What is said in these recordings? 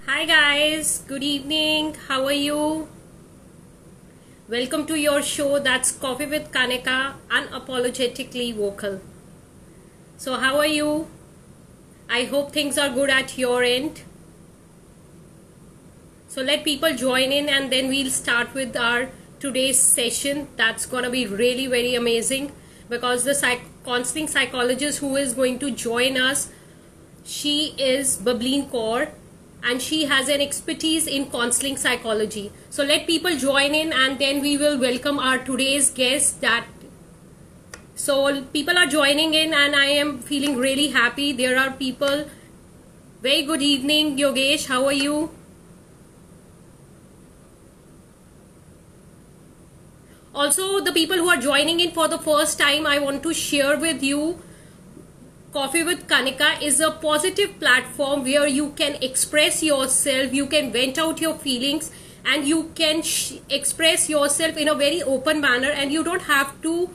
Hi guys, good evening. How are you? Welcome to your show that's Coffee with Kanika, unapologetically vocal. So how are you? I hope things are good at your end. So let people join in and then we'll start with our today's session. That's gonna be really very amazing because the counseling psychologist who is going to join us, she is Bableen Kaur, and she has an expertise in counseling psychology. So let people join in and then we will welcome our today's guest. So people are joining in and I am feeling really happy. There are people. Very good evening, Yogesh. How are you? Also, the people who are joining in for the first time, I want to share with you Coffee with Kanika is a positive platform where you can express yourself, you can vent out your feelings, and you can express yourself in a very open manner, and you don't have to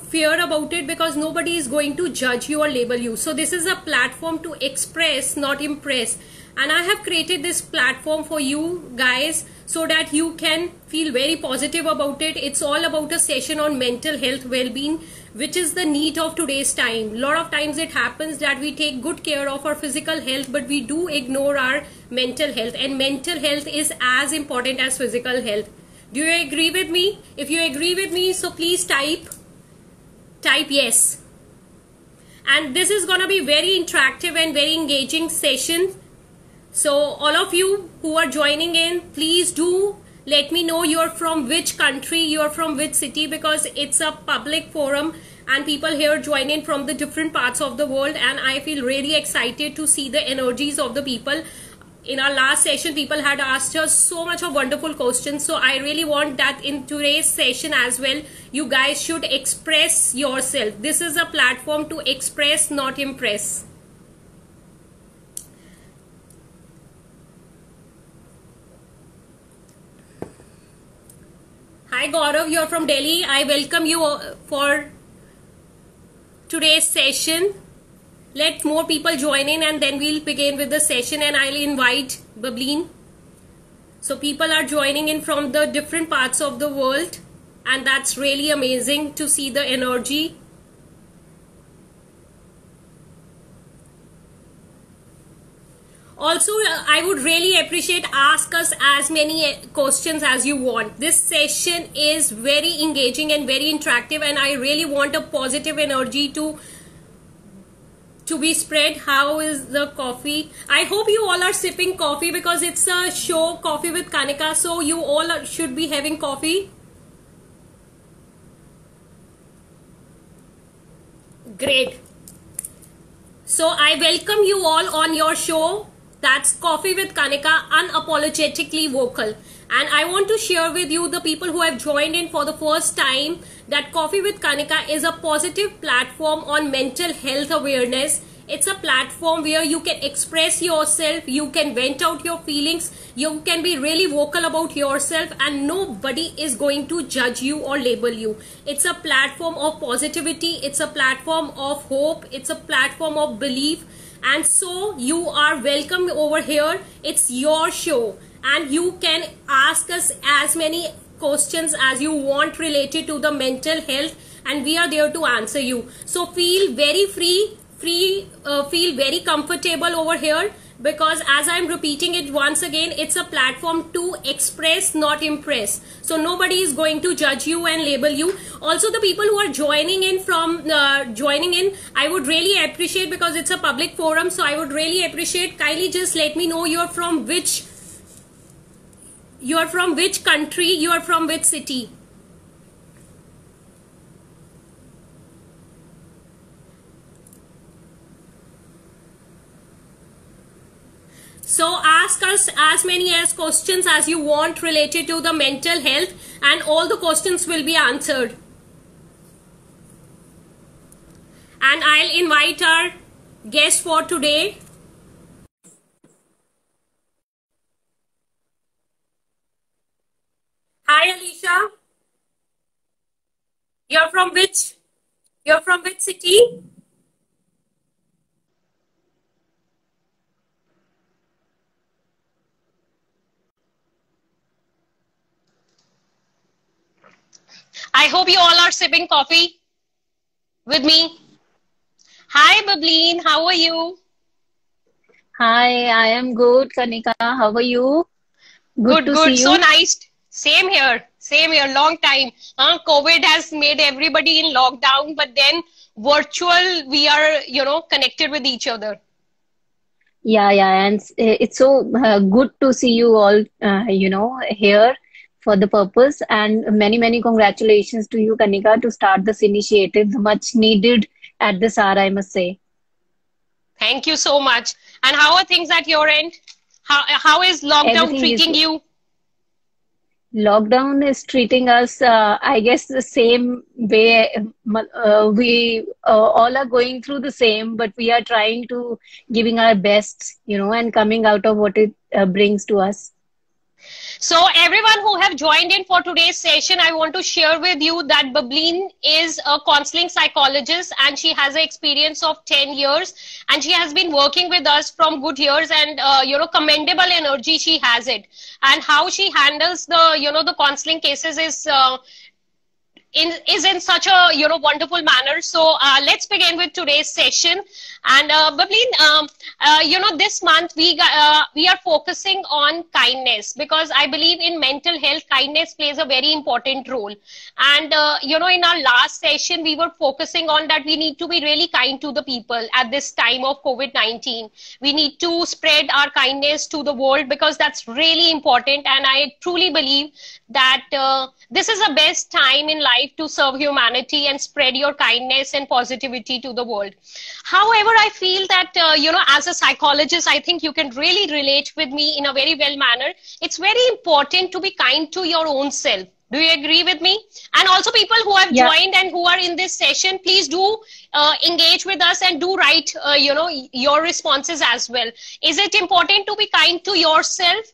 fear about it because nobody is going to judge you or label you. So this is a platform to express, not impress. And I have created this platform for you guys so that you can feel very positive about it. It's all about a session on mental health, well-being, which is the need of today's time. A lot of times it happens that we take good care of our physical health, but we do ignore our mental health, and mental health is as important as physical health. Do you agree with me? If you agree with me, so please type yes. And this is gonna be very interactive and very engaging session. So all of you who are joining in, please do let me know you're from which country, you're from which city, because it's a public forum and people here join in from the different parts of the world, and I feel really excited to see the energies of the people. In our last session, people had asked us so much of wonderful questions, so I really want that in today's session as well, you guys should express yourself. This is a platform to express, not impress. Hi Gaurav, you're from Delhi. I welcome you for today's session. Let more people join in and then we'll begin with the session, and I'll invite Bableen. So people are joining in from the different parts of the world, and that's really amazing to see the energy. Also, I would really appreciate ask us as many questions as you want. This session is very engaging and very interactive, and I really want a positive energy to be spread. How is the coffee? I hope you all are sipping coffee because it's a show Coffee with Kanika, so you all should be having coffee. Great. So I welcome you all on your show. That's Coffee with Kanika, unapologetically vocal. And I want to share with you, the people who have joined in for the first time, that Coffee with Kanika is a positive platform on mental health awareness. It's a platform where you can express yourself, you can vent out your feelings, you can be really vocal about yourself, and nobody is going to judge you or label you. It's a platform of positivity, it's a platform of hope, it's a platform of belief. And so you are welcome over here. It's your show and you can ask us as many questions as you want related to the mental health, and we are there to answer you. So feel very free, feel very comfortable over here, because as I'm repeating it once again, it's a platform to express, not impress. So nobody is going to judge you and label you. Also, the people who are joining in I would really appreciate, because it's a public forum, so I would really appreciate, kindly just let me know you're from which country, you're from which city. So ask us as many questions as you want related to the mental health, and all the questions will be answered. And I'll invite our guest for today. Hi Alicia. You're from which city? I hope you all are sipping coffee with me. Hi, Bableen. How are you? Hi, I am good, Kanika. How are you? Good Good, to good. see So you. nice. Same here. Same here. Long time. COVID has made everybody in lockdown, but then virtual, we are, connected with each other. Yeah, and it's so good to see you all, here for the purpose. And many congratulations to you, Kanika, to start this initiative, much needed at this hour, I must say. Thank you so much. And how are things at your end? How is lockdown Everything is treating you? lockdown is treating us, I guess, the same way. We all are going through the same, but we are trying to giving our best, and coming out of what it brings to us. So everyone who have joined in for today's session, I want to share with you that Bableen is a counseling psychologist and she has an experience of 10 years and she has been working with us from good years and, commendable energy she has it. And how she handles the counseling cases is in such a wonderful manner. So let's begin with today's session. And Bableen, this month we are focusing on kindness because I believe in mental health, kindness plays a very important role. And in our last session we were focusing on that we need to be really kind to the people at this time of COVID-19. We need to spread our kindness to the world because that's really important. And I truly believe that this is the best time in life to serve humanity and spread your kindness and positivity to the world. However, I feel that, as a psychologist, I think you can really relate with me in a very well manner. It's very important to be kind to your own self. Do you agree with me? And also people who have Yeah. joined and who are in this session, please do engage with us and do write, your responses as well. Is it important to be kind to yourself?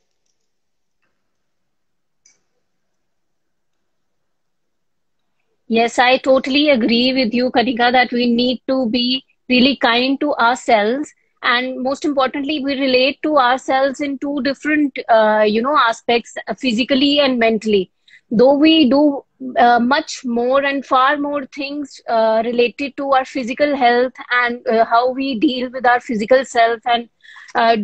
Yes, I totally agree with you, Kanika, that we need to be really kind to ourselves. And most importantly, we relate to ourselves in two different, aspects, physically and mentally. Though we do much more and far more things related to our physical health and how we deal with our physical self and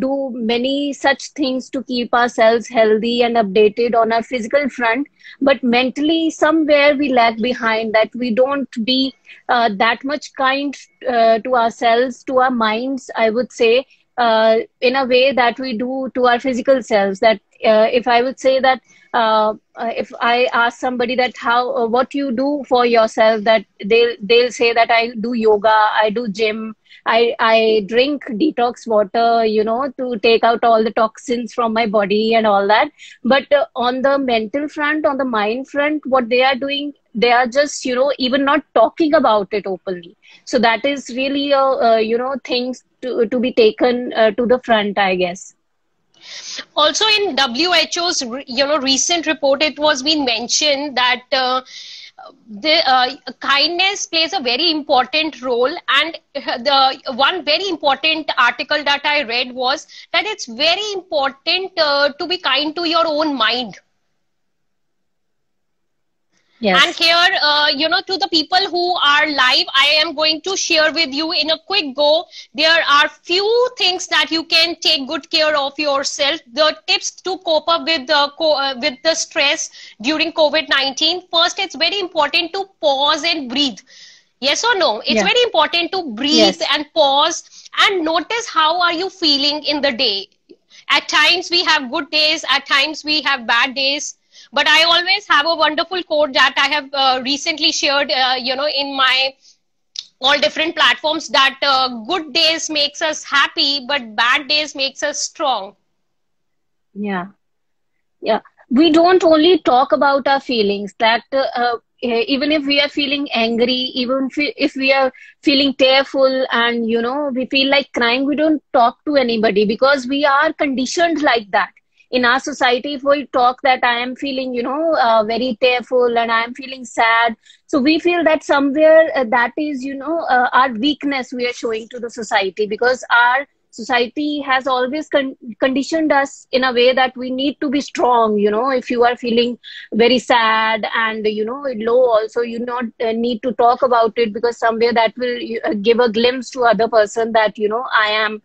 do many such things to keep ourselves healthy and updated on our physical front, but mentally somewhere we lag behind, that we don't be that much kind to ourselves, to our minds, I would say, in a way that we do to our physical selves. That if I would say that if I ask somebody that how what you do for yourself, that they'll say that I do yoga, I do gym, I drink detox water, to take out all the toxins from my body and all that. But on the mental front, on the mind front, what they are doing, they are just, even not talking about it openly. So that is really things to be taken to the front, I guess. Also in WHO's recent report, it was been mentioned that the kindness plays a very important role, and the one very important article that I read was that it's very important to be kind to your own mind. And Yes. here, to the people who are live, I am going to share with you in a quick go. There are few things that you can take good care of yourself. The tips to cope up with the stress during COVID-19. First, it's very important to pause and breathe. Yes or no? It's Yeah. very important to breathe Yes. and pause and notice how are you feeling in the day. At times we have good days, at times we have bad days. But I always have a wonderful quote that I have recently shared, in my all different platforms, that good days makes us happy, but bad days makes us strong. Yeah. Yeah, we don't only talk about our feelings. That even if we are feeling angry, even if we are feeling tearful, and we feel like crying, we don't talk to anybody because we are conditioned like that. In our society, if we talk that I am feeling, very tearful and I am feeling sad, so we feel that somewhere that is, our weakness we are showing to the society, because our society has always conditioned us in a way that we need to be strong. If you are feeling very sad and, low also, you not need to talk about it, because somewhere that will give a glimpse to other person that, I am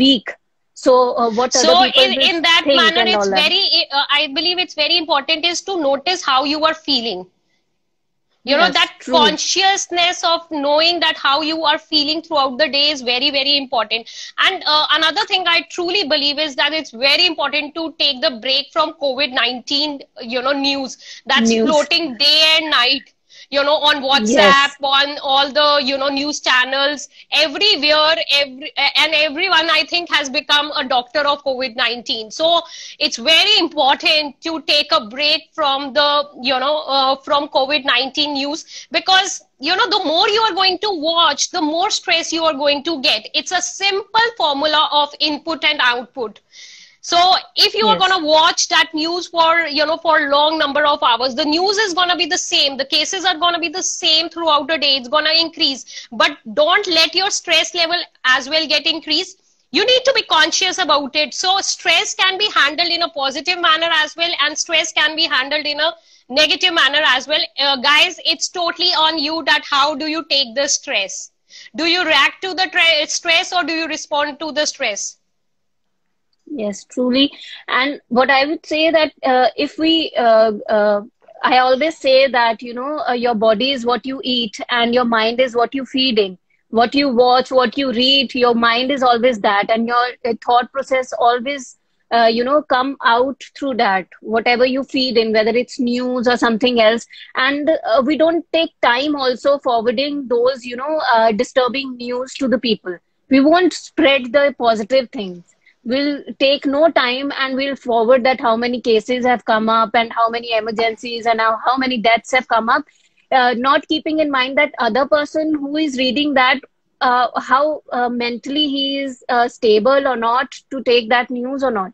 weak. So what So other people will in that think manner, and it's all that. very, I believe it's very important is to notice how you are feeling. Yes, That true. consciousness of knowing that how you are feeling throughout the day is very, very important. And another thing I truly believe is that it's very important to take the break from COVID-19, news that's News. floating day and night, on WhatsApp, Yes. on all the, news channels, everywhere, and everyone, I think, has become a doctor of COVID-19. So it's very important to take a break from the, from COVID-19 news, because, the more you are going to watch, the more stress you are going to get. It's a simple formula of input and output. So if you are going Yes. to watch that news for, for a long number of hours, the news is going to be the same. The cases are going to be the same throughout the day. It's going to increase. But don't let your stress level as well get increased. You need to be conscious about it. So stress can be handled in a positive manner as well, and stress can be handled in a negative manner as well. Guys, it's totally on you that how do you take the stress? Do you react to the stress, or do you respond to the stress? Yes, truly. And what I would say that if we, I always say that, your body is what you eat and your mind is what you feed in. What you watch, what you read, your mind is always that, and your thought process always, come out through that, whatever you feed in, whether it's news or something else. And we don't take time also forwarding those, disturbing news to the people. We won't spread the positive things. We'll take no time and we'll forward that how many cases have come up and how many emergencies and how many deaths have come up, not keeping in mind that other person who is reading that, how mentally he is stable or not to take that news or not.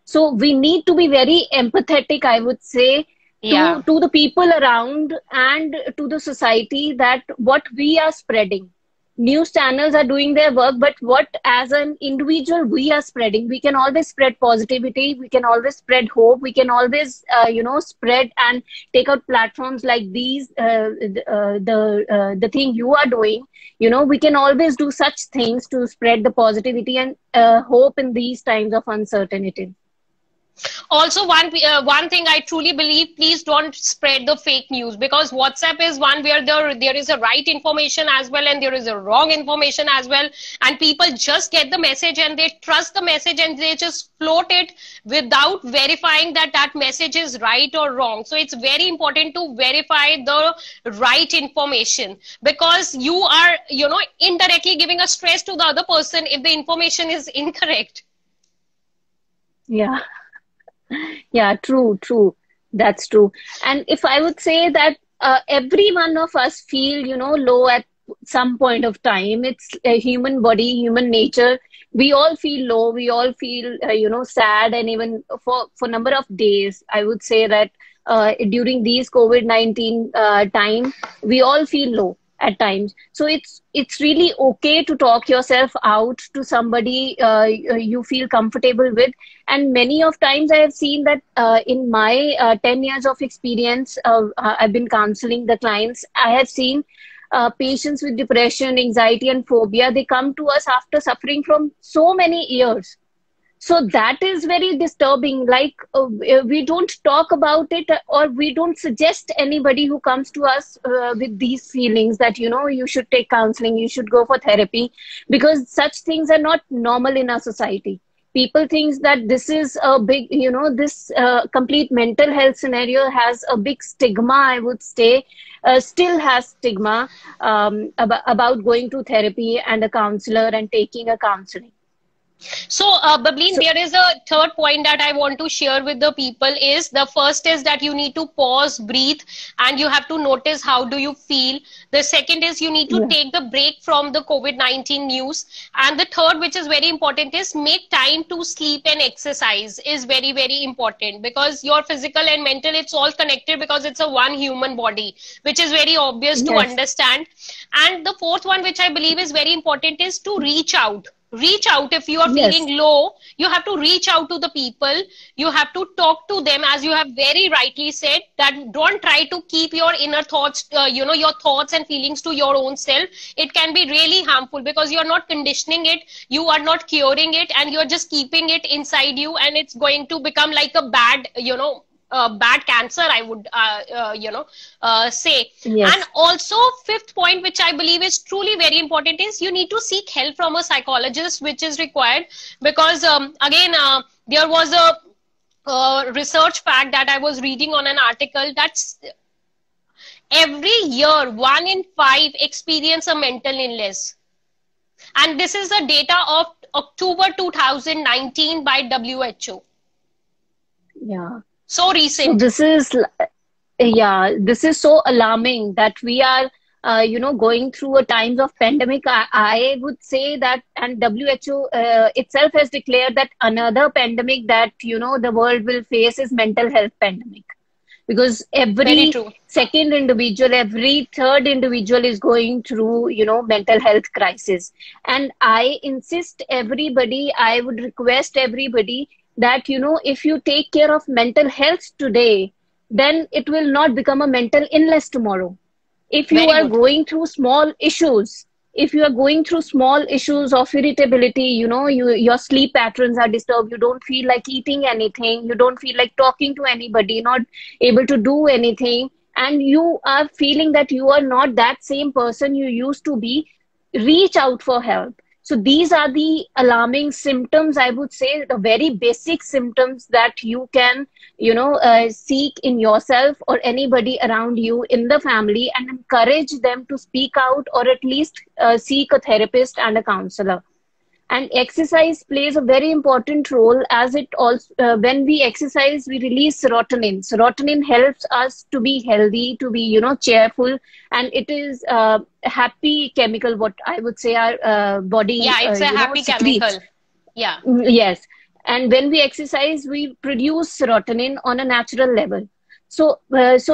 So we need to be very empathetic, I would say, Yeah. to the people around and to the society, that what we are spreading. News channels are doing their work, but what as an individual we are spreading, we can always spread positivity, we can always spread hope, we can always, spread and take out platforms like these, the thing you are doing. We can always do such things to spread the positivity and hope in these times of uncertainty. Also, one thing I truly believe, please don't spread the fake news, because WhatsApp is one where there is a right information as well and there is a wrong information as well, and people just get the message and they trust the message and they just float it without verifying that that message is right or wrong. So it's very important to verify the right information, because you are, indirectly giving a stress to the other person if the information is incorrect. Yeah. Yeah, true, true. That's true. And if I would say that every one of us feel, low at some point of time, it's a human body, human nature. We all feel low. We all feel, sad, and even for number of days, I would say that during these COVID-19 time, we all feel low at times. So it's really okay to talk yourself out to somebody you feel comfortable with. And many of times I have seen that in my 10 years of experience, I've been counseling the clients. I have seen patients with depression, anxiety, and phobia. They come to us after suffering from so many years. So that is very disturbing. Like we don't talk about it, or we don't suggest anybody who comes to us with these feelings that, you should take counseling, you should go for therapy, because such things are not normal in our society. People think that this is a big, this complete mental health scenario has a big stigma, I would say, still has stigma about going to therapy and a counselor and taking a counseling. So, Bableen, there is a third point that I want to share with the people is, the first is that you need to pause, breathe, and you have to notice how do you feel. The second is you need to take the break from the COVID-19 news. And the third, which is very important, is make time to sleep and exercise is very, very important, because your physical and mental, it's all connected, because it's a one human body, which is very obvious to understand. And the fourth one, which I believe is very important, is to reach out. Reach out. If you are Yes. feeling low, you have to reach out to the people. You have to talk to them, as you have very rightly said, that don't try to keep your inner thoughts, your thoughts and feelings to your own self. It can be really harmful because you're not conditioning it, you are not curing it, and you're just keeping it inside you, and it's going to become like a bad, bad cancer, I would, say. And Yes. also, fifth point, which I believe is truly very important, is you need to seek help from a psychologist, which is required because, again, there was a research fact that I was reading on an article that's every year 1 in 5 experience a mental illness, and this is the data of October 2019 by WHO. Yeah. So So recent. this is, yeah, this is so alarming that we are, going through a times of pandemic. I would say that, and WHO itself has declared that another pandemic that, the world will face is mental health pandemic. Because Very every true. second individual, every third individual is going through, mental health crisis. And I insist everybody, I would request everybody that, if you take care of mental health today, then it will not become a mental illness tomorrow. If you Very are good. going through small issues, if you are going through small issues of irritability, your sleep patterns are disturbed, you don't feel like eating anything, you don't feel like talking to anybody, not able to do anything, and you are feeling that you are not that same person you used to be, reach out for help. So these are the alarming symptoms, I would say, the very basic symptoms that you can, seek in yourself or anybody around you in the family, and encourage them to speak out, or at least seek a therapist and a counselor. And exercise plays a very important role, as it also, when we exercise, we release serotonin. Serotonin helps us to be healthy, to be, cheerful, and it is a happy chemical, what I would say our body, Yeah, it's a happy secretes. chemical. Yeah. Yes. And when we exercise, we produce serotonin on a natural level. So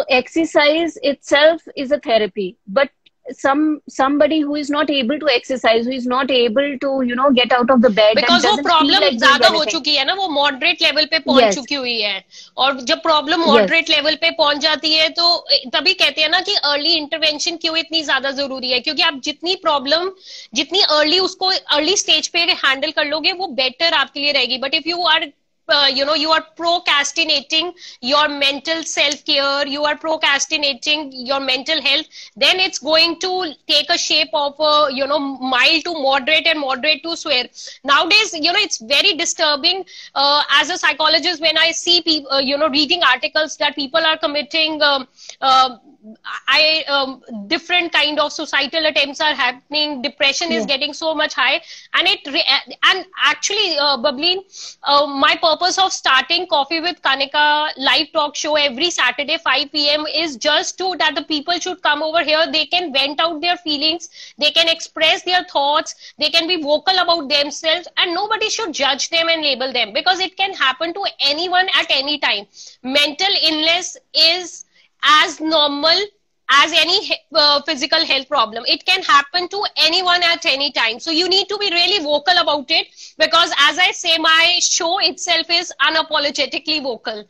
exercise itself is a therapy. But somebody who is not able to exercise, who is not able to, get out of the bed and because वो doesn't feel problem like doing ज्यादा हो anything. चुकी है ना, वो moderate level पे पहुंच Yes, चुकी हुई है। और जब प्रॉब्लम yes, मॉडरेट लेवल पे पहुंच जाती है तो तभी कहते हैं ना कि अर्ली इंटरवेंशन क्यों इतनी ज्यादा जरूरी है, क्योंकि आप जितनी प्रॉब्लम, जितनी अर्ली उसको अर्ली स्टेज पे हैंडल कर लोगे, वो बेटर आपके लिए रहेगी। But if you are you are procrastinating your mental self care, you are procrastinating your mental health, then it's going to take a shape of mild to moderate and moderate to severe. Nowadays, it's very disturbing as a psychologist when I see people, reading articles that people are committing uh, different kind of societal attempts are happening, depression is yeah, getting so much high, and and actually, Bableen, my purpose of starting Coffee with Kanika live talk show every Saturday 5 p.m. is just to that the people should come over here. They can vent out their feelings, they can express their thoughts, they can be vocal about themselves, and nobody should judge them and label them, because it can happen to anyone at any time. Mental illness is as normal as any physical health problem. It can happen to anyone at any time. So you need to be really vocal about it, because as I say, my show itself is unapologetically vocal.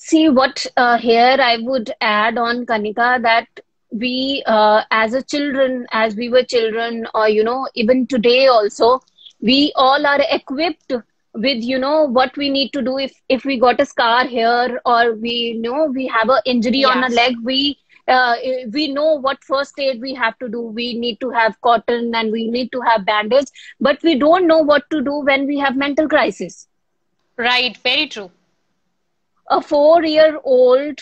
see what here I would add on, Kanika, that we as a children, as we were children, or even today also, we all are equipped with, what we need to do if we got a scar here, or we know we have an injury on a Yes. leg, uh, we know what first aid we have to do. We need to have cotton and we need to have bandage, but we don't know what to do when we have mental crisis. Right. Very true. A 4-year-old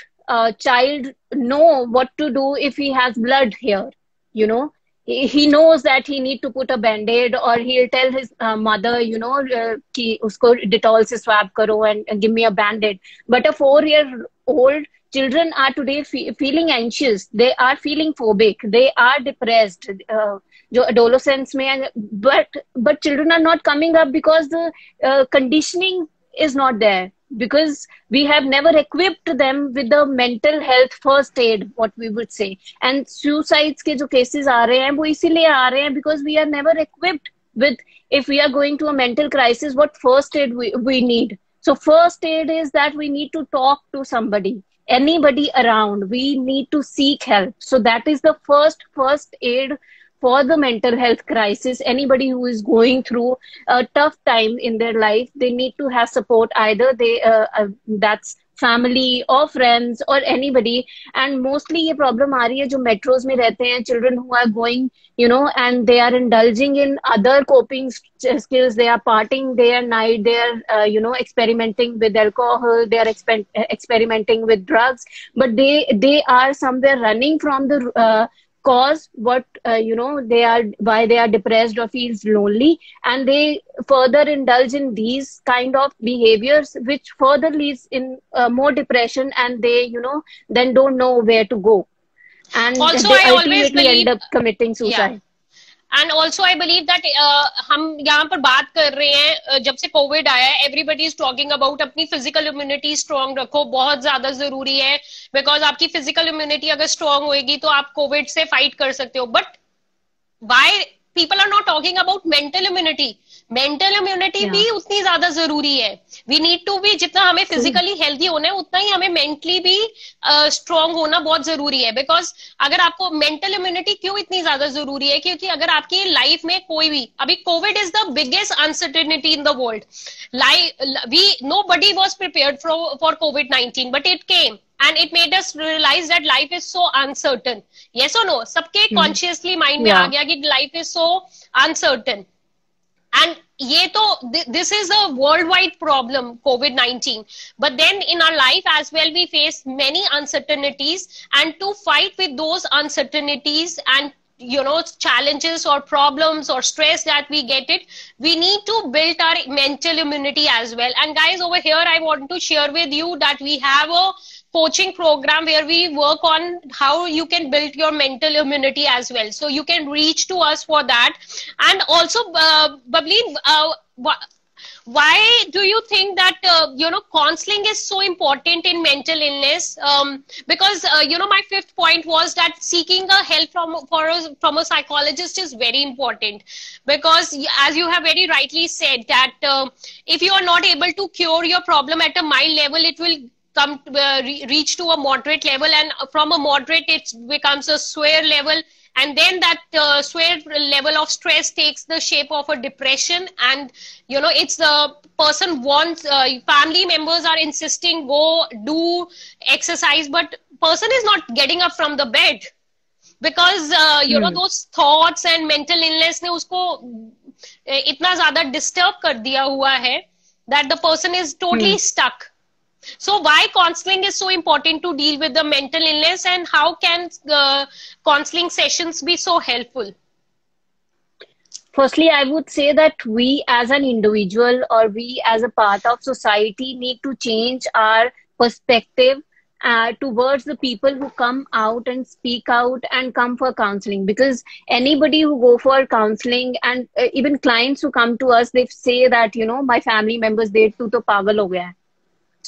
child know what to do if he has blood here. He knows that he need to put a band-aid, or he'll tell his mother, कि उसको Dettol से swab करो and give me a band-aid. But a 4-year-old children are today feeling anxious. They are feeling phobic. They are depressed. जो adolescence में है, but children are not coming up because the conditioning is not there. because we have never equipped them with the mental health first aid, what we would say. And suicides के जो cases आ रहे हैं वो इसीलिए आ रहे हैं because we are never equipped with, if we are going to a mental crisis, what first aid we need. So first aid is that we need to talk to somebody, anybody around. We need to seek help. So that is the first aid for the mental health crisis. Anybody who is going through a tough time in their life, they need to have support. Either they that's family or friends or anybody. And mostly ये problem आ रही है जो metros में रहते हैं, children who are going, you know, and they are indulging in other coping skills. They are partying day and night. They are, you know, experimenting with alcohol. They are experimenting with drugs. But they are somewhere running from the cause what you know, they are, why they are depressed or feels lonely, and they further indulge in these kind of behaviors which further leads in more depression, and they, you know, then don't know where to go, and Also, they I always ultimately believe, end up committing yeah, suicide. And also I believe that हम यहाँ पर बात कर रहे हैं जब से Covid आया है, एवरीबडी इज टॉकिंग अबाउट अपनी फिजिकल इम्यूनिटी स्ट्रांग रखो, बहुत ज्यादा जरूरी है, बिकॉज आपकी फिजिकल इम्यूनिटी अगर स्ट्रांग होएगी तो आप कोविड से फाइट कर सकते हो. But why people are not talking about mental immunity? Mental immunity Yeah. भी उतनी ज्यादा जरूरी है. वी नीड टू बी, जितना हमें फिजिकली हेल्दी होना है उतना ही हमें मेंटली भी स्ट्रांग होना बहुत जरूरी है. बिकॉज अगर आपको मेंटल इम्यूनिटी क्यों इतनी ज्यादा जरूरी है, क्योंकि अगर आपकी लाइफ में कोई भी, अभी Covid is the biggest uncertainty in the world. Nobody was prepared for COVID-19, but it came and it made us realize that life is so uncertain. Yes or no? सबके consciously mind में आ Yeah. गया कि life is so uncertain. And ये तो, this is a worldwide problem, COVID-19. But then in our life as well, we face many uncertainties, and to fight with those uncertainties and, you know, challenges or problems or stress that we get it, we need to build our mental immunity as well. And guys, over here I want to share with you that we have a coaching program where we work on how you can build your mental immunity as well. So you can reach to us for that. And also, Bableen, why do you think that you know, counseling is so important in mental illness? Because you know, my fifth point was that seeking a help from a psychologist is very important, because as you have very rightly said that if you are not able to cure your problem at a mild level, it will come reach to a moderate level, and from a moderate it becomes a severe level, and then that severe level of stress takes the shape of a depression. And you know, it's the person wants, family members are insisting go do exercise, but person is not getting up from the bed because you know, those thoughts and mental illness ने उसको इतना ज़्यादा disturb कर दिया हुआ है that the person is totally stuck. So why counseling is so important to deal with the mental illness, and how can counseling sessions be so helpful? Firstly, I would say that we as an individual, or we as a part of society, need to change our perspective towards the people who come out and speak out and come for counseling. Because anybody who go for counseling, and even clients who come to us, they say that, you know, my family members, they too to pagal ho gaya hai.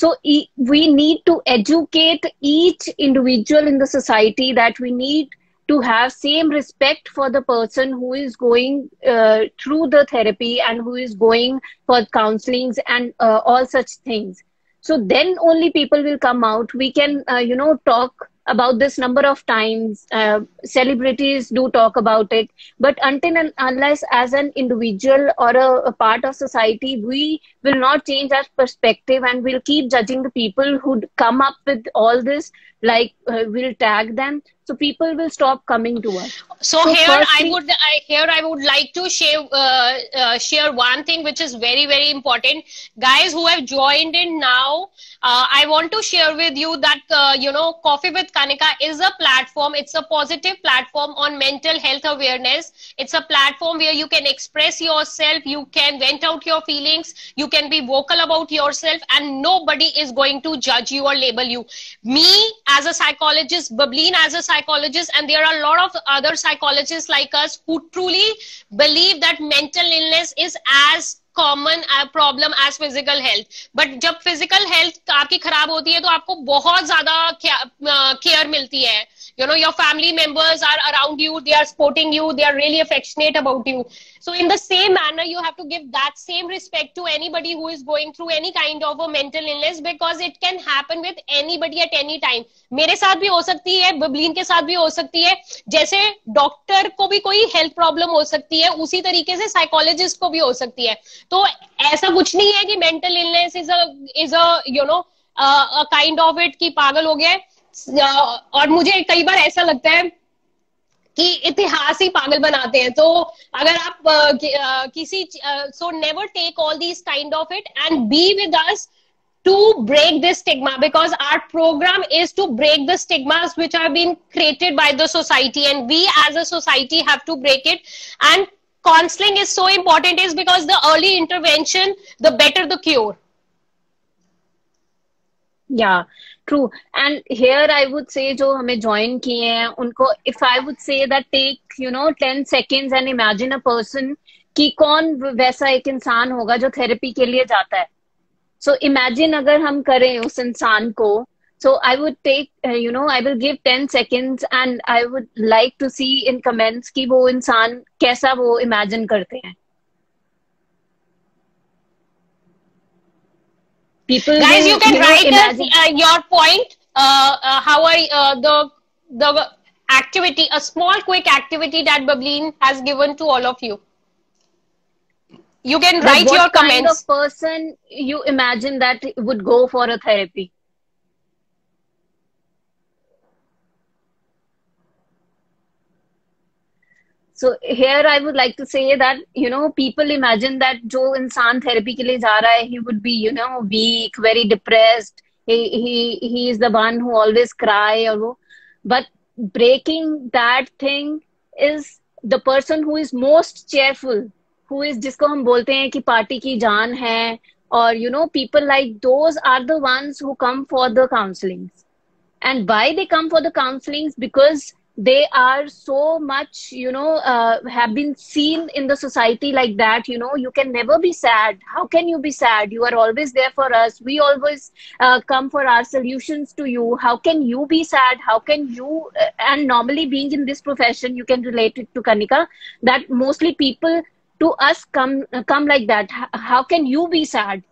So we need to educate each individual in the society that we need to have same respect for the person who is going through the therapy and who is going for counselings and all such things. So then only people will come out. We can, you know, talk about this number of times. Celebrities do talk about it. But until and unless as an individual or a part of society, we will not change our perspective, and we'll keep judging the people who come up with all this, like we'll tag them. So people will stop coming to us. So here I would like to share one thing which is very, very important. Guys who have joined in now, I want to share with you that you know, Coffee with Kanika is a platform. It's a positive platform on mental health awareness. It's a platform where you can express yourself, you can vent out your feelings, you can be vocal about yourself, and nobody is going to judge you or label you. Me as a psychologist, Bableen as a psychologist, and there are a lot of other psychologists like us who truly believe that mental illness is as common problem as physical health, but जब physical health आपकी खराब होती है तो आपको बहुत ज्यादा care मिलती है. You know, your family members are around you, they are supporting you, they are really affectionate about you. So in the same manner, you have to give that same respect to anybody who is going through any kind of a mental illness, because it can happen with anybody at any time. मेरे साथ भी हो सकती है, बबलीन के साथ भी हो सकती है. जैसे डॉक्टर को भी कोई हेल्थ प्रॉब्लम हो सकती है, उसी तरीके से साइकोलॉजिस्ट को भी हो सकती है. तो ऐसा कुछ नहीं है कि mental illness is a you know kind of it कि पागल हो गया है. और मुझे कई बार ऐसा लगता है कि इतिहास ही पागल बनाते हैं. तो अगर आप किसी so never take all these kind of it and be with us to break this stigma, because our program is to break the stigmas which have been created by the society, and we as a society have to break it. And counseling is so important is because the early intervention, the better the cure. Yeah, true. And here I would say जो हमें join किए हैं उनको, if I would say that take 10 seconds and imagine a person कि कौन वैसा एक इंसान होगा जो थेरेपी के लिए जाता है. So imagine अगर हम करें उस इंसान को, so I would take I will give 10 seconds and I would like to see in comments कि वो इंसान कैसा वो imagine करते हैं. People guys, you can write your point. How are the activity, a small quick activity that Bableen has given to all of you. You can write your comments. What kind of person you imagine that would go for a therapy? So here I would like to say that people imagine that जो इंसान therapy के लिए जा रहा है, he would be weak, very depressed. He is the one who always cry or वो. But breaking that thing is the person who is most cheerful, who is जिसको हम बोलते हैं कि पार्टी की जान है, और people like those are the ones who come for the counselings. And why they come for the counselings? Because they are so much have been seen in the society like that. You can never be sad. How can you be sad? You are always there for us. We always come for our solutions to you. How can you be sad? How can you and normally being in this profession, you can relate it to Kanika, that mostly people to us come like that. How can you be sad?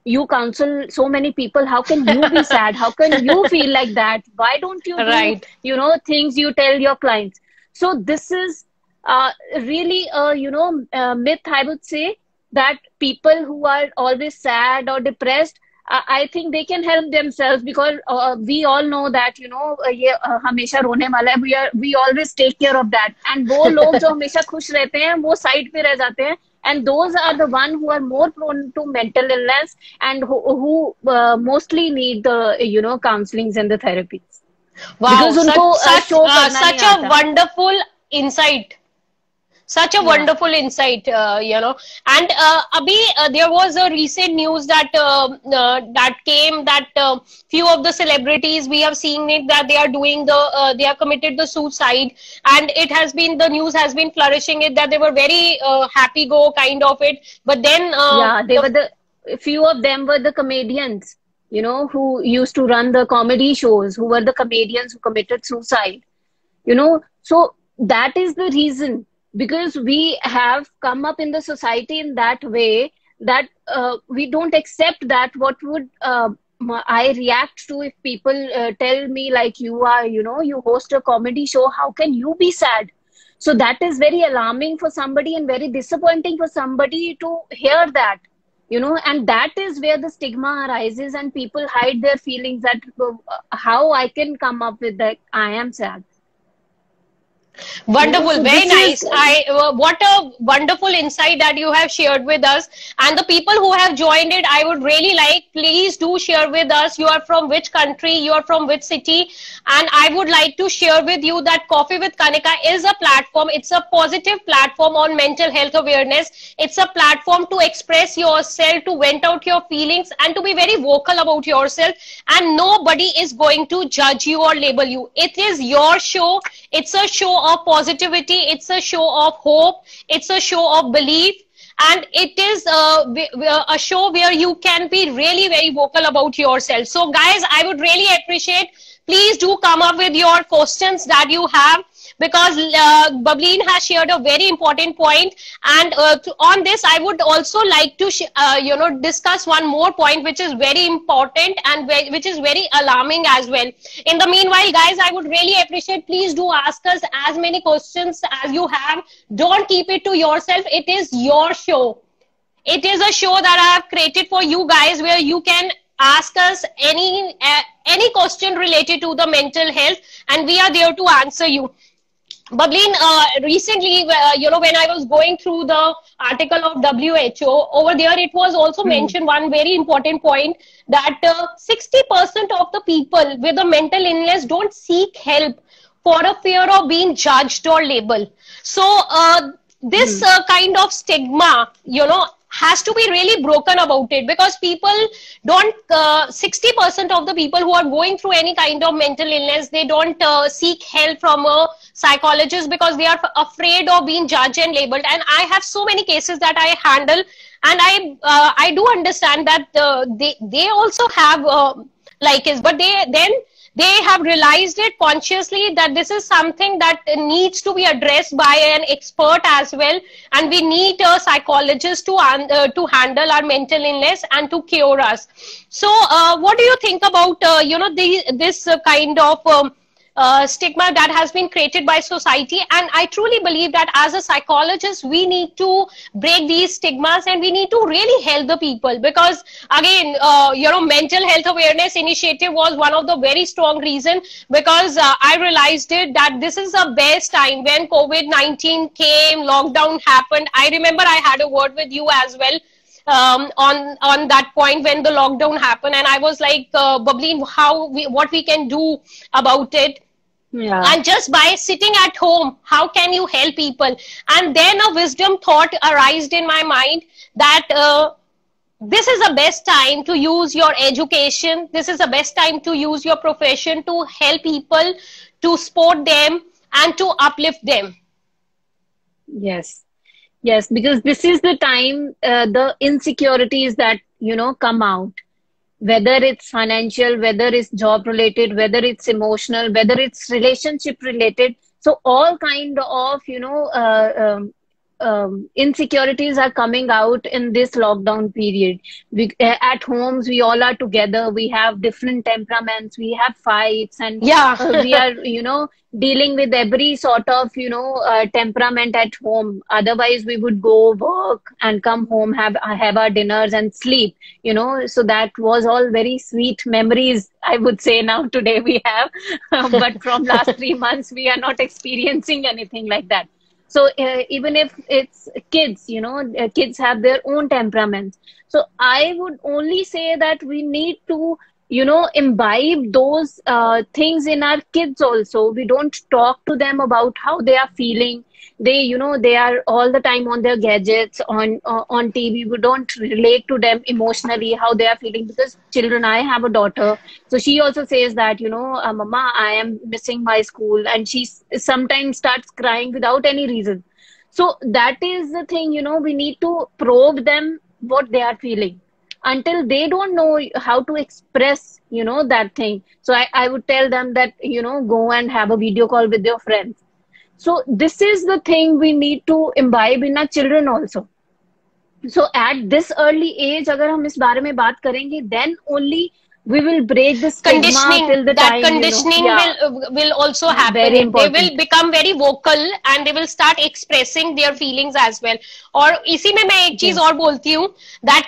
You counsel so many people. How can you be sad? How can you feel like that? Why don't you do things you tell your clients? So this is really a myth, I would say, that people who are always sad or depressed, I think they can help themselves, because we all know that ये हमेशा रोने वाला है. We always take care of that. And वो लोग जो हमेशा खुश रहते हैं वो साइड पे रह जाते हैं. And those are the one who are more prone to mental illness and who mostly need the counselings and the therapies. Wow, such a wonderful insight. Such a wonderful insight, And abhi there was a recent news that that came that few of the celebrities, we have seen it, that they are doing they have committed the suicide, and it has been, the news has been flourishing it that they were very happy go kind of it, but then few of them were the comedians, who used to run the comedy shows, who were the comedians who committed suicide, so that is the reason. Because we have come up in the society in that way that we don't accept that. What would I react to if people tell me like, you are, you host a comedy show, how can you be sad? So that is very alarming for somebody and very disappointing for somebody to hear that, and that is where the stigma arises and people hide their feelings, that how I can come up with that I am sad. Wonderful, so very nice. What a wonderful insight that you have shared with us. And the people who have joined it, I would really like, please do share with us. You are from which country, you are from which city, and I would like to share with you that Coffee with Kanika is a platform. It's a positive platform on mental health awareness. It's a platform to express yourself, to vent out your feelings, and to be very vocal about yourself. And nobody is going to judge you or label you. It is your show. It's a show of positivity. It's a show of hope. It's a show of belief. and it is a show where you can be really very vocal about yourself. So guys, I would really appreciate, please do come up with your questions that you have, because Bableen has shared a very important point. And on this, I would also like to discuss one more point which is very important and which is very alarming as well. In the meanwhile, guys, I would really appreciate, please do ask us as many questions as you have. Don't keep it to yourself. It is your show. It is a show that I have created for you guys, where you can ask us any question related to the mental health, and we are there to answer you. Bableen, recently, when I was going through the article of WHO, over there it was also mentioned one very important point, that 60% of the people with a mental illness don't seek help for a fear of being judged or labeled. So this kind of stigma, has to be really broken about it, because people don't, 60% of the people who are going through any kind of mental illness, they don't seek help from a psychologist because they are afraid of being judged and labeled. And I have so many cases that I handle, and I do understand that they also have but they have realized it consciously that this is something that needs to be addressed by an expert as well, and we need a psychologist to handle our mental illness and to cure us. So what do you think about this kind of stigma that has been created by society? And I truly believe that as a psychologist, we need to break these stigmas, and we need to really help the people, because again, mental health awareness initiative was one of the very strong reason, because I realized it that this is the best time when COVID-19 came, lockdown happened. I remember I had a word with you as well on that point when the lockdown happened, and I was like, Bableen, what we can do about it. Yeah. And just by sitting at home, how can you help people? And then a wisdom thought arose in my mind that this is the best time to use your education. This is the best time to use your profession to help people, to support them, and to uplift them. Yes. Yes, because this is the time the insecurities that, come out. Whether it's financial, whether it's job related, whether it's emotional, whether it's relationship related. So all kind of, insecurities are coming out in this lockdown period. At homes, we all are together. We have different temperaments. We have fights, and we are, dealing with every sort of, temperament at home. Otherwise, we would go work and come home, have our dinners and sleep, So that was all very sweet memories, I would say now today we have. But from last 3 months, we are not experiencing anything like that. So even if it's kids, kids have their own temperaments. So I would only say that we need to, imbibe those things in our kids also. We don't talk to them about how they are feeling. They, they are all the time on their gadgets, on TV. We don't relate to them emotionally, how they are feeling, because children, I have a daughter. So she also says that, Mama, I am missing my school. And she sometimes starts crying without any reason. So that is the thing, we need to probe them what they are feeling. Until they don't know how to express, that thing. So I would tell them that, go and have a video call with your friends. So this is the thing we need to imbibe in our children also. So at this early age, agar hum is baare mein baat karenge, then only we will break the stigma till the time. Conditioning will also happen. They will become very vocal and they will start expressing their feelings as well. और इसी में मैं एक चीज और बोलती हूँ, that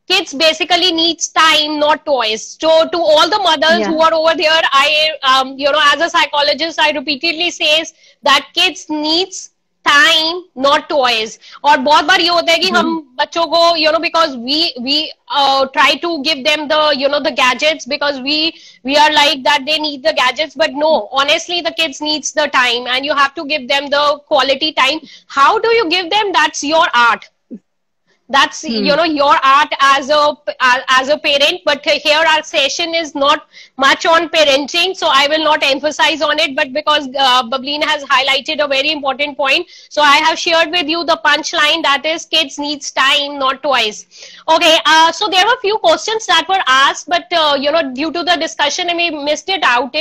kids basically needs time, not toys. So to all the mothers who are over there, I, as a psychologist, I repeatedly says that kids needs time, not toys. और बहुत बार ये होता है कि हम बच्चों को, because we try to give them the, the gadgets, because we are like that they need the gadgets, but no, honestly, the kids needs the time, and you have to give them the quality time. How do you give them? That's your art. That's your art as a parent. But here our session is not much on parenting, so I will not emphasize on it. But because Bablina has highlighted a very important point, so I have shared with you the punchline, that is, kids needs time, not twice. Okay, so there were a few questions that were asked, but due to the discussion we missed it out.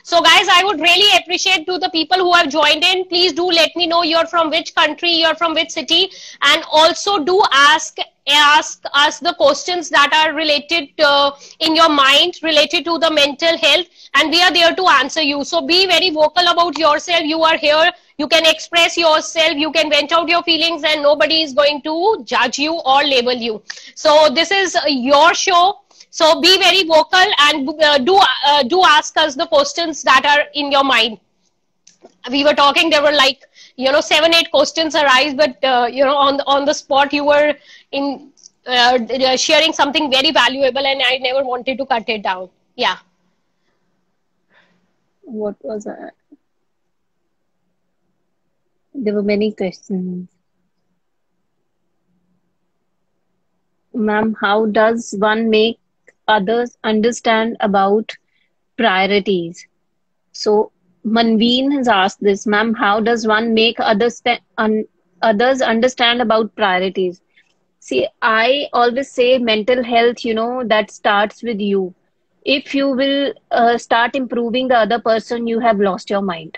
So guys, I would really appreciate to the people who have joined in, please do let me know you're from which country, you're from which city, and also do ask us the questions that are related in your mind, related to the mental health, and we are there to answer you. So be very vocal about yourself. You are here, you can express yourself, you can vent out your feelings, and nobody is going to judge you or label you. So this is your show, so be very vocal, and do ask us the questions that are in your mind. We were talking, there were like 7-8 questions arise, but on the spot you were in sharing something very valuable, and I never wanted to cut it down. Yeah. What was that? There were many questions. Ma'am, how does one make others understand about priorities? So Manveen has asked this, ma'am, how does one make others understand about priorities? See, I always say mental health, that starts with you. If you will start improving the other person, you have lost your mind.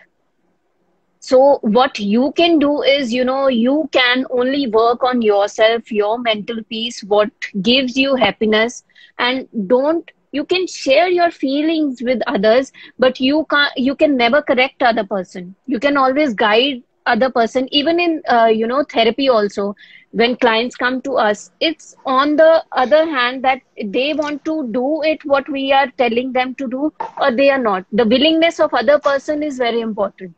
So what you can do is, you can only work on yourself, your mental peace, what gives you happiness, and you can share your feelings with others, but you can never correct other person. You can always guide other person, even in therapy also. When clients come to us, it's on the other hand that they want to do it what we are telling them to do, or they are not. The willingness of other person is very important.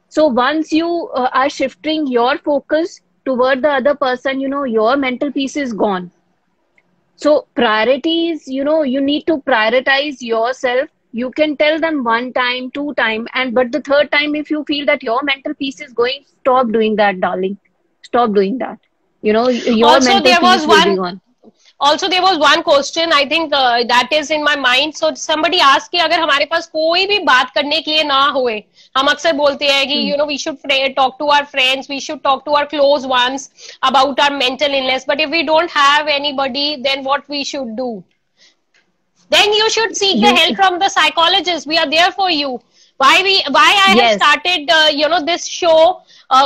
So once you are shifting your focus toward the other person, your mental peace is gone. So priorities, you need to prioritize yourself. You can tell them 1 time, 2 time, but the 3rd time, if you feel that your mental peace is going, stop doing that, darling. Stop doing that. Your also, mental peace will be gone. Also, there was one question, I think that is in my mind. So somebody asked कि अगर हमारे पास कोई भी बात करने के लिए ना होए, हम अक्सर बोलते हैं कि we should talk to our friends, we should talk to our close ones about our mental illness. But if we don't have anybody, then what we should do? Then you should seek the help from the psychologist. We are there for you. Why I have started this show,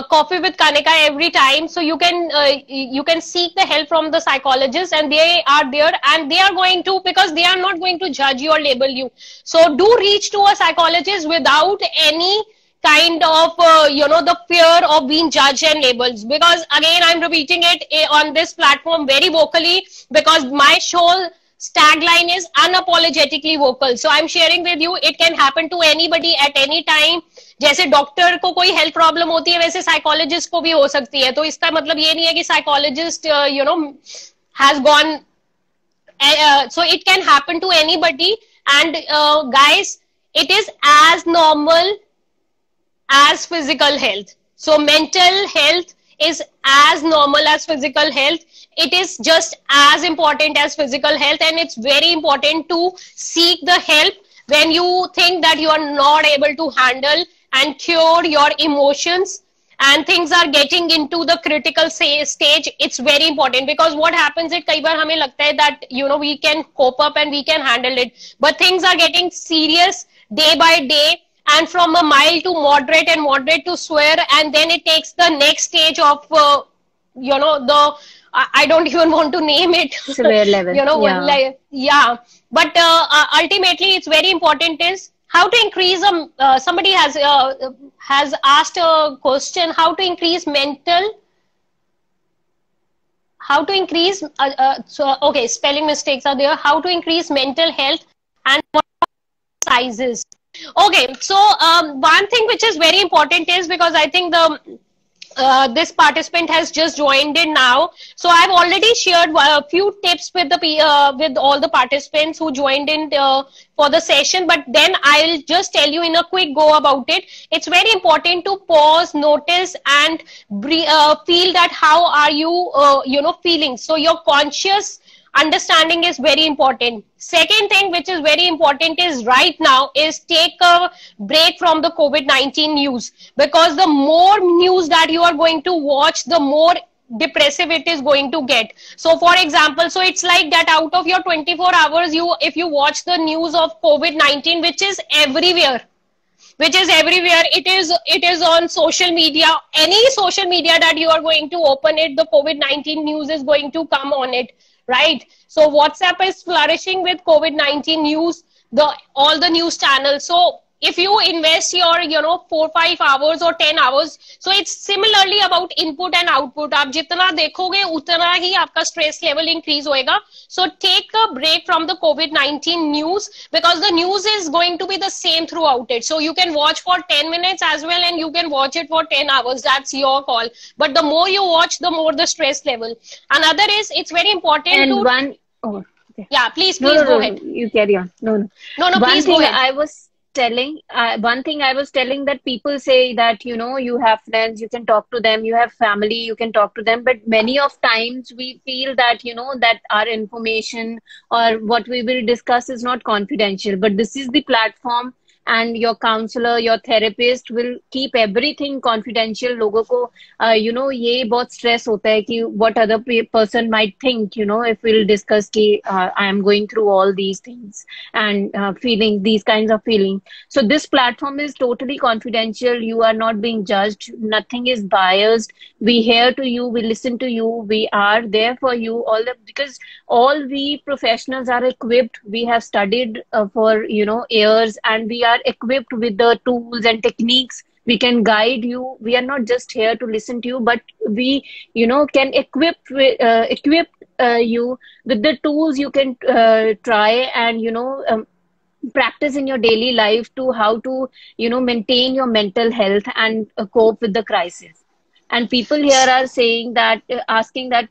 Coffee with Kanika, every time, so you can seek the help from the psychologist, and they are there, and they are going to, because they are not going to judge you or label you. So do reach to a psychologist without any kind of the fear of being judged and labeled. Because again, I'm repeating it on this platform very vocally, because my show tagline is unapologetically vocal. So I'm sharing with you, it can happen to anybody at any time. जैसे doctor को कोई health problem होती है, वैसे psychologist को भी हो सकती है. तो इसका मतलब ये नहीं है कि psychologist has gone, so it can happen to anybody. And guys, it is as normal as physical health. So mental health is as normal as physical health. It is just as important as physical health, and it's very important to seek the help when you think that you are not able to handle and cure your emotions and things are getting into the critical stage. It's very important, because what happens is कई बार हमें लगता है that we can cope up and we can handle it, but things are getting serious day by day, and from a mild to moderate and moderate to severe, and then it takes the next stage of I don't even want to name it. Severe level. But ultimately, it's very important is how to increase. Somebody has asked a question: how to increase mental? How to increase? Okay, spelling mistakes are there. How to increase mental health and what sizes? Okay, so one thing which is very important is, because I think the This participant has just joined in now. So I've already shared a few tips with with all the participants who joined in for the session. But then I'll just tell you in a quick go about it. It's very important to pause, notice, and feel that how are you, feeling. So your conscious understanding is very important. Second thing which is very important is right now is take a break from the COVID-19 news, because the more news that you are going to watch, the more depressive it is going to get. So for example, so it's like that out of your 24 hours, if you watch the news of COVID-19, which is everywhere, it is on social media, any social media that you are going to open it, the COVID-19 news is going to come on it, right? So WhatsApp is flourishing with COVID-19 news, all the news channels. So if you invest your 4-5 hours or 10 hours, so it's similarly about input and output. आप जितना देखोगे उतना ही आपका stress level increase होएगा. So take a break from the COVID-19 news, because the news is going to be the same throughout it. So you can watch for 10 minutes as well, and you can watch it for 10 hours. That's your call. But the more you watch, the more the stress level. Another is, it's very important And to... one, oh, okay. Yeah, please No, no, go no, ahead. you carry on. No, no. No, One please go thing ahead. I was telling, one thing I was telling, that people say that, you have friends, you can talk to them, you have family, you can talk to them. But many of times we feel that, that our information or what we will discuss is not confidential. But this is the platform, and your counselor, your therapist will keep everything confidential. लोगों को, ये बहुत stress होता है कि what other person might think, if we'll discuss कि I am going through all these things and feeling these kinds of feeling. So this platform is totally confidential. You are not being judged. Nothing is biased. We hear to you. We listen to you. We are there for you. Because all we professionals are equipped. We have studied for years, and we are equipped with the tools and techniques. We can guide you. We are not just here to listen to you, but we can equip you with the tools you can try and practice in your daily life to how to maintain your mental health and cope with the crisis. And people here are saying that, asking that,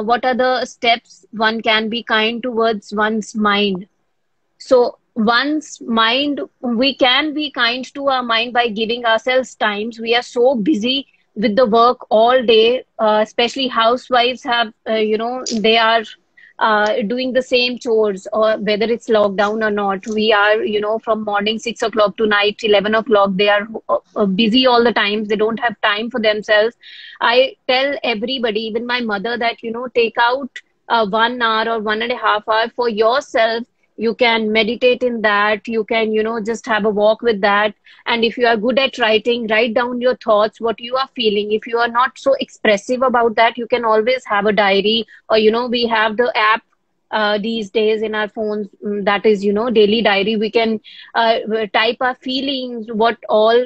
what are the steps one can be kind towards one's mind. So one's mind, we can be kind to our mind by giving ourselves times. We are so busy with the work all day, especially housewives have, they are doing the same chores, or whether it's lockdown or not. We are, from morning 6 o'clock to night 11 o'clock, they are busy all the time. They don't have time for themselves. I tell everybody, even my mother, that, take out 1 hour or 1.5 hours for yourself. You can meditate in that. You can, just have a walk with that. And if you are good at writing, write down your thoughts, what you are feeling. If you are not so expressive about that, you can always have a diary, or, we have the app these days in our phones, that is, daily diary. We can type our feelings, what all,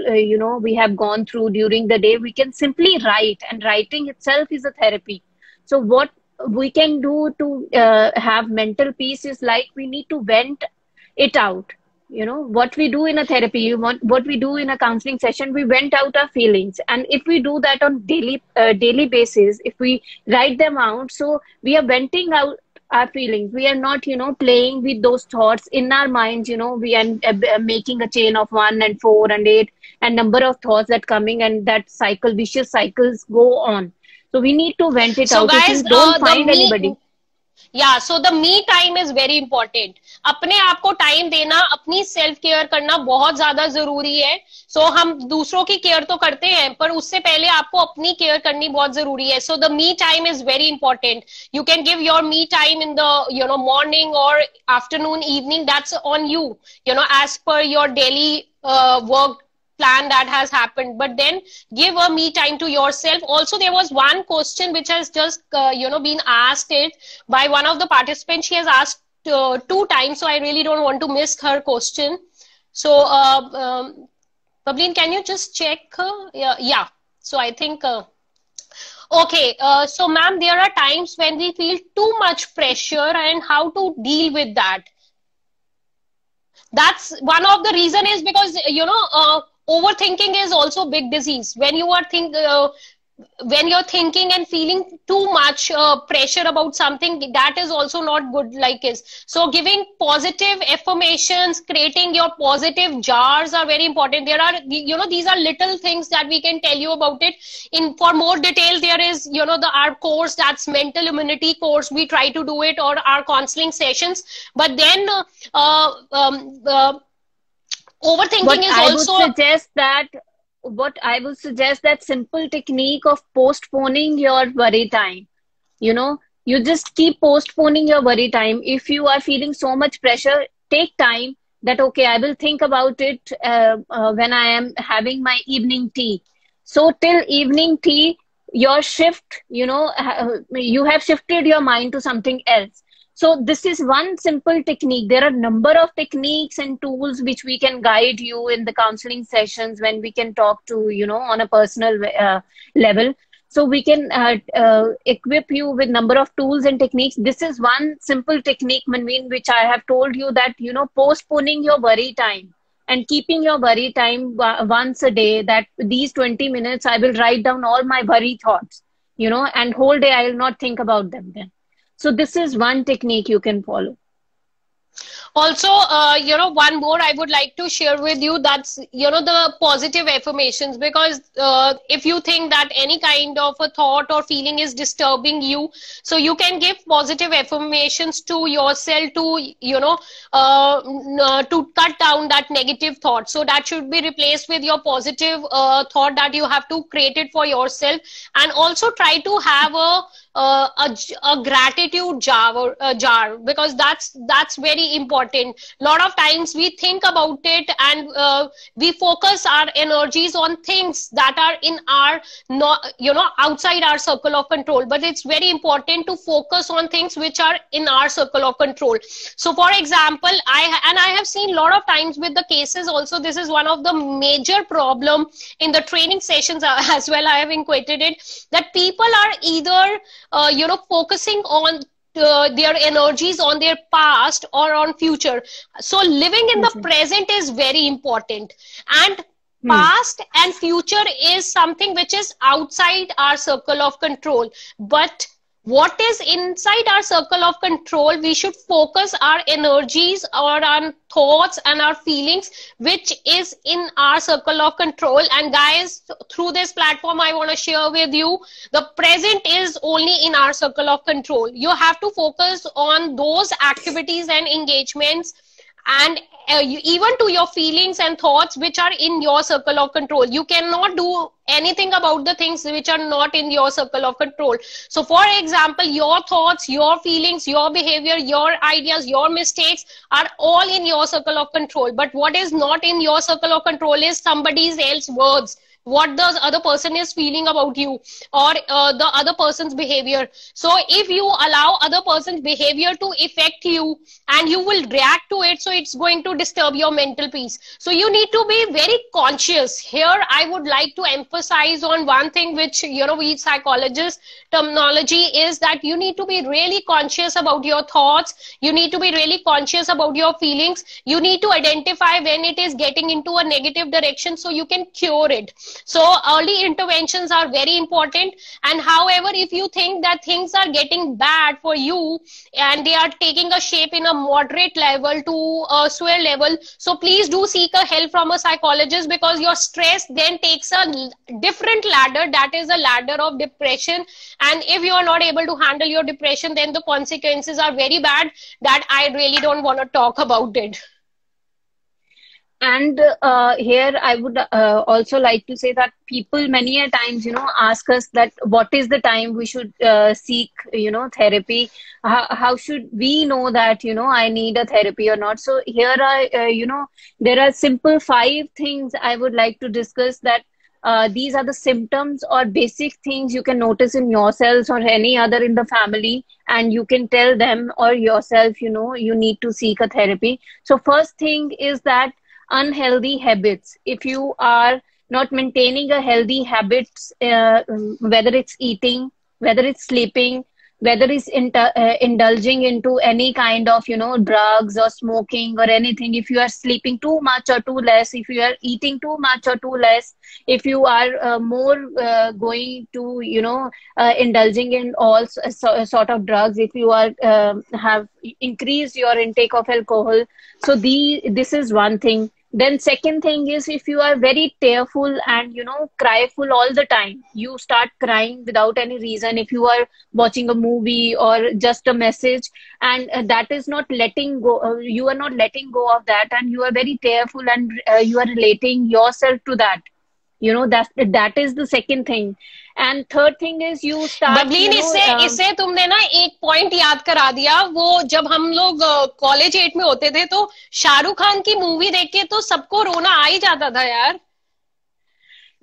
we have gone through during the day. We can simply write, and writing itself is a therapy. So what we can do to have mental peace is, like, we need to vent it out. What we do in a therapy, what we do in a counseling session, we vent out our feelings. And if we do that on daily basis, if we write them out, so we are venting out our feelings. We are not, playing with those thoughts in our minds. We are making a chain of 1 and 4 and 8 and number of thoughts that coming, and that vicious cycles go on. So we need to vent it out. Guys, if you don't find anybody. Yeah, so the me time is very important. अपने आप को time देना, अपनी self care करना बहुत ज्यादा जरूरी है. So हम दूसरों की केयर तो करते हैं, पर उससे पहले आपको अपनी केयर करनी बहुत जरूरी है. So the me time is very important. You can give your me time in the morning or afternoon, evening. That's on you. As per your daily work plan that has happened, but then give a me time to yourself. Also, there was one question which has just been asked it by one of the participants. She has asked 2 times, so I really don't want to miss her question. So Pavleen, can you just check? Yeah, so I think okay, so ma'am, there are times when we feel too much pressure, and how to deal with that. That's one of the reason is because overthinking is also big disease. When you are when you're thinking and feeling too much pressure about something, that is also not good like is. So giving positive affirmations, creating your positive jars are very important. There are, these are little things that we can tell you about it. In for more detail, there is, our course, that's mental immunity course. We try to do it, or our counseling sessions. But then overthinking is also. What I would suggest that simple technique of postponing your worry time. You just keep postponing your worry time. If you are feeling so much pressure, take time that, okay, I will think about it when I am having my evening tea. So till evening tea, your shift, you have shifted your mind to something else. So this is one simple technique. There are a number of techniques and tools which we can guide you in the counseling sessions when we can talk to, on a personal level. So we can equip you with number of tools and techniques. This is one simple technique, Manveen, which I have told you that, postponing your worry time and keeping your worry time once a day, that these 20 minutes, I will write down all my worry thoughts, and whole day I will not think about them then. So this is one technique you can follow. Also, one more I would like to share with you, that's, the positive affirmations, because if you think that any kind of a thought or feeling is disturbing you, so you can give positive affirmations to yourself to, to cut down that negative thought. So that should be replaced with your positive thought that you have to create it for yourself. And also try to have a gratitude jar, because that's very important. Lot of times we think about it and we focus our energies on things that are in our outside our circle of control, but it's very important to focus on things which are in our circle of control. So for example, I have seen a lot of times with the cases also, this is one of the major problem in the training sessions as well, I have equated it, that people are either focusing on their energies on their past or on future. So living in the present is very important, and past and future is something which is outside our circle of control. But what is inside our circle of control, we should focus our energies or our thoughts and our feelings which is in our circle of control. And guys, through this platform I want to share with you, the present is only in our circle of control. You have to focus on those activities and engagements and even to your feelings and thoughts which are in your circle of control. You cannot do anything about the things which are not in your circle of control. So for example, your thoughts, your feelings, your behavior, your ideas, your mistakes are all in your circle of control. But what is not in your circle of control is somebody else's words, what the other person is feeling about you, or the other person's behavior. So if you allow other person's behavior to affect you and you will react to it, so it's going to disturb your mental peace. So you need to be very conscious. Here I would like to emphasize on one thing which, we psychologists terminology is that you need to be really conscious about your thoughts. You need to be really conscious about your feelings. You need to identify when it is getting into a negative direction so you can cure it. So early interventions are very important. And however, if you think that things are getting bad for you and they are taking a shape in a moderate level to a severe level, so please do seek a help from a psychologist, because your stress then takes a different ladder, that is a ladder of depression. And if you are not able to handle your depression, then the consequences are very bad, that I really don't want to talk about it. And here I would also like to say that people many a times, ask us that what is the time we should seek, therapy. How should we know that, I need a therapy or not? So here there are simple 5 things I would like to discuss, that these are the symptoms or basic things you can notice in yourselves or any other in the family, and you can tell them or yourself, you need to seek a therapy. So first thing is that unhealthy habits. If you are not maintaining a healthy habits, whether it's eating, whether it's sleeping, whether it's indulging into any kind of, drugs or smoking or anything, if you are sleeping too much or too less, if you are eating too much or too less, if you are more going to, indulging in all sort of drugs, if you are have increased your intake of alcohol. So this is one thing. Then second thing is, if you are very tearful and, cryful all the time, you start crying without any reason. If you are watching a movie or just a message, and that is not letting go, you are not letting go of that, and you are very tearful, and you are relating yourself to that. That is the second thing. And third thing is, you start, बबलीन, इससे तुमने ना एक point याद करा दिया। वो जब हम लोग कॉलेज 8 में होते थे, तो शाहरुख खान की मूवी देख के तो सबको रोना आ ही जाता था यार।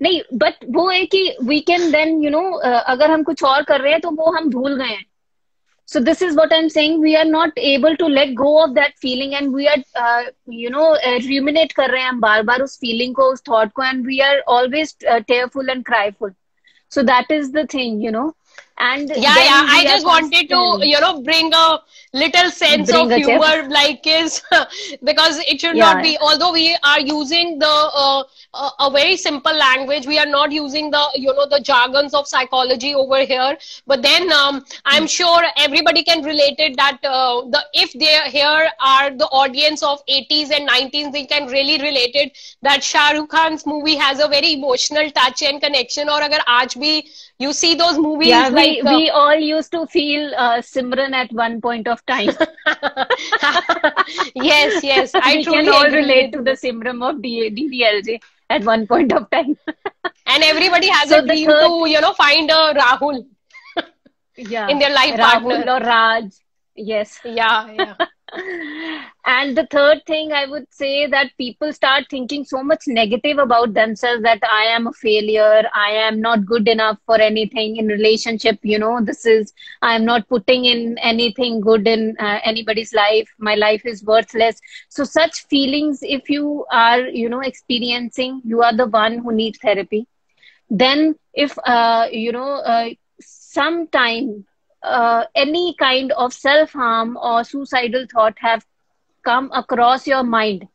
नहीं, बट वो है कि वी कैन देन, अगर हम कुछ और कर रहे हैं तो वो हम भूल गए हैं। So this is what I'm saying. We are not able to let go of that feeling, and we are, ruminate कर रहे हैं हम बार बार उस feeling को, उस thought को, and we are always tearful and cryful. So that is the thing, And I just wanted to, bring a little sense of humor, like is because it should not be. Although we are using the a very simple language, we are not using the the jargons of psychology over here. But then I'm sure everybody can relate it that if they here are the audience of 80s and 90s, they can really relate it that Shah Rukh Khan's movie has a very emotional touch and connection. Or agar aaj bhi you see those movies, we all used to feel Simran at one point of time. Yes, we can all relate to the Simran of DDLJ at one point of time. And everybody has a dream to, find a Rahul in their life partner. Rahul or Raj. Yes. Yeah. And the third thing, I would say that people start thinking so much negative about themselves, that I am a failure, I am not good enough for anything in relationship, I am not putting in anything good in anybody's life, my life is worthless. So such feelings, if you are, experiencing, you are the one who needs therapy. Then if, sometime any kind of self-harm or suicidal thought have come across your mind,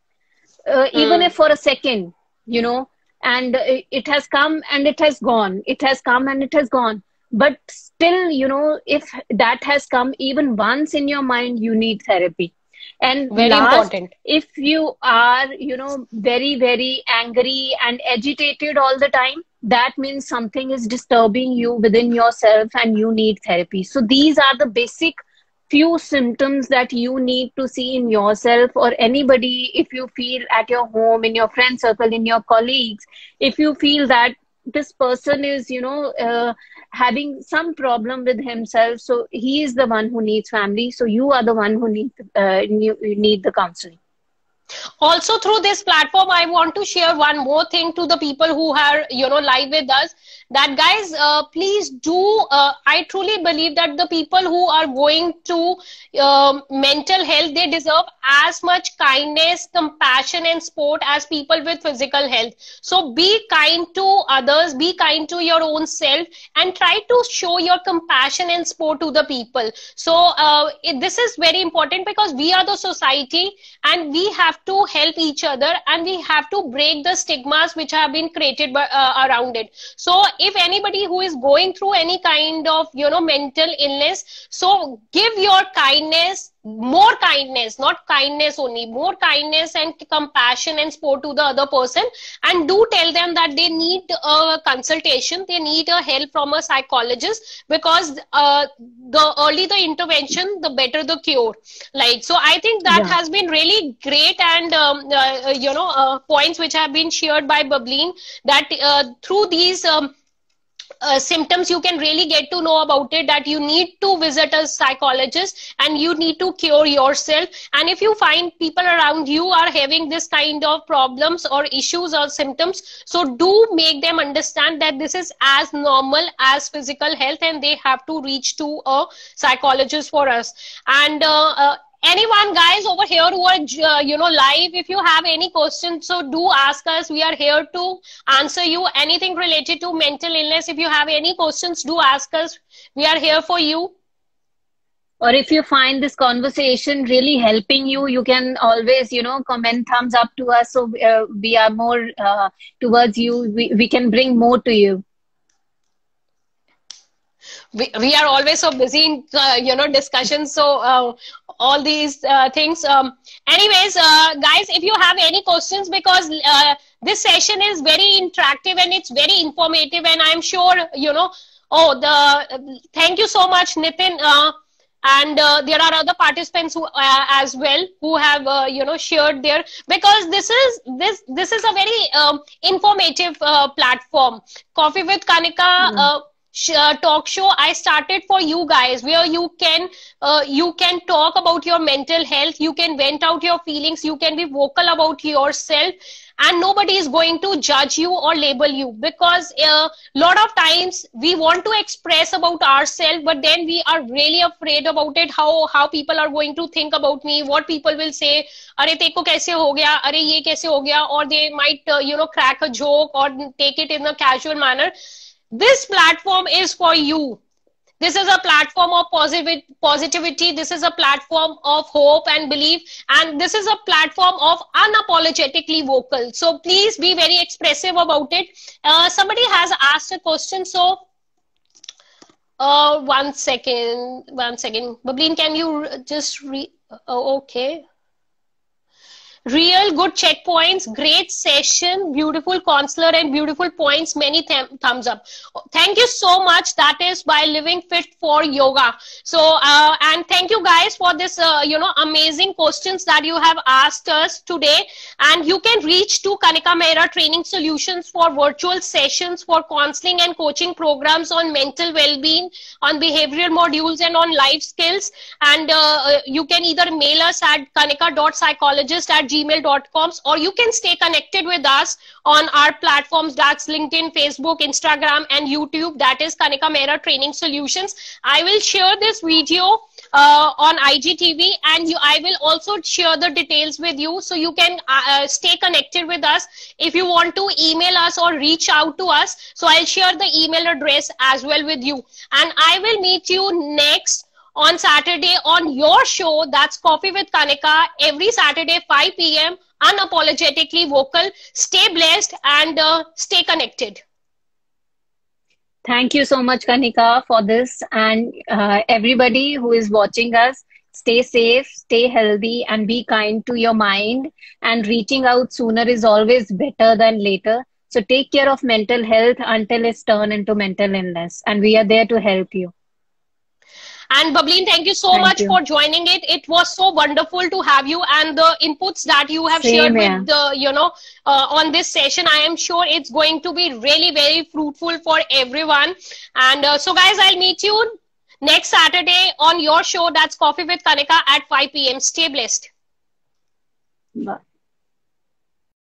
even if for a second, and it has come and it has gone, it has come and it has gone. But still, if that has come even once in your mind, you need therapy. And very important. If you are, very, very angry and agitated all the time, that means something is disturbing you within yourself and you need therapy. So these are the basic few symptoms that you need to see in yourself or anybody. If you feel at your home, in your friend circle, in your colleagues, if you feel that this person is, having some problem with himself, so he is the one who needs family. So you are the one who need the counseling. Also, through this platform, I want to share one more thing to the people who are, live with us. That guys, please do. I truly believe that the people who are going to mental health, they deserve as much kindness, compassion, and support as people with physical health. So be kind to others, be kind to your own self, and try to show your compassion and support to the people. So this is very important because we are the society and we have to help each other, and we have to break the stigmas which have been created by, around it. So if anybody who is going through any kind of mental illness, so give your kindness, more kindness, not kindness only, more kindness and compassion and support to the other person, and do tell them that they need a consultation, they need a help from a psychologist, because the early the intervention, the better the cure. Like, so I think that has been really great, and points which have been shared by Bableen, that through these symptoms you can really get to know about it, that you need to visit a psychologist and you need to cure yourself. And if you find people around you are having this kind of problems or issues or symptoms, so do make them understand that this is as normal as physical health and they have to reach to a psychologist for us. And anyone guys over here who are live, if you have any questions, so do ask us. We are here to answer you. Anything related to mental illness, if you have any questions, do ask us. We are here for you. Or if you find this conversation really helping you, you can always, comment thumbs up to us. So we are more towards you. We can bring more to you. We are always so busy in discussions, so all these things, anyways, guys, if you have any questions, because this session is very interactive and it's very informative, and I'm sure thank you so much, Nitin, and there are other participants who as well, who have shared their, because this is a very informative platform. Coffee with Kanika talk show I started for you guys, where you can talk about your mental health, you can vent out your feelings, you can be vocal about yourself, and nobody is going to judge you or label you, because a lot of times we want to express about ourselves, but then we are really afraid about it, how people are going to think about me, what people will say, are teko kaise ho gaya, are ye kaise ho gaya, or they might crack a joke or take it in a casual manner. This platform is for you. This is a platform of positivity. This is a platform of hope and belief. And this is a platform of unapologetically vocal. So please be very expressive about it. Somebody has asked a question. So one second. Bableen, can you just okay. Real good checkpoints, great session, beautiful counselor and beautiful points, many thumbs up. Thank you so much. That is by Living Fit for Yoga. So, and thank you guys for this, amazing questions that you have asked us today. And you can reach to Kanika Mehra Training Solutions for virtual sessions, for counseling and coaching programs on mental well-being, on behavioral modules, and on life skills. And you can either mail us at kanika.psychologist@gmail.com, or you can stay connected with us on our platforms, that's LinkedIn, Facebook, Instagram, and YouTube. That is Kanika Mehra Training Solutions. I will share this video on IGTV, and I will also share the details with you, so you can stay connected with us. If you want to email us or reach out to us, so I'll share the email address as well with you. And I will meet you next on Saturday on your show, that's Coffee with Kanika, every Saturday 5 p.m. unapologetically vocal. Stay blessed and stay connected. Thank you so much, Kanika, for this. And everybody who is watching us, stay safe, stay healthy, and be kind to your mind. And reaching out sooner is always better than later. So take care of mental health until it's turned into mental illness. And we are there to help you. And Bableen, thank you so much for joining it. It was so wonderful to have you, and the inputs that you have shared with on this session. I am sure it's going to be really very fruitful for everyone. And so guys, I'll meet you next Saturday on your show, that's Coffee with Kanika, at 5 p.m. Stay blessed. Bye.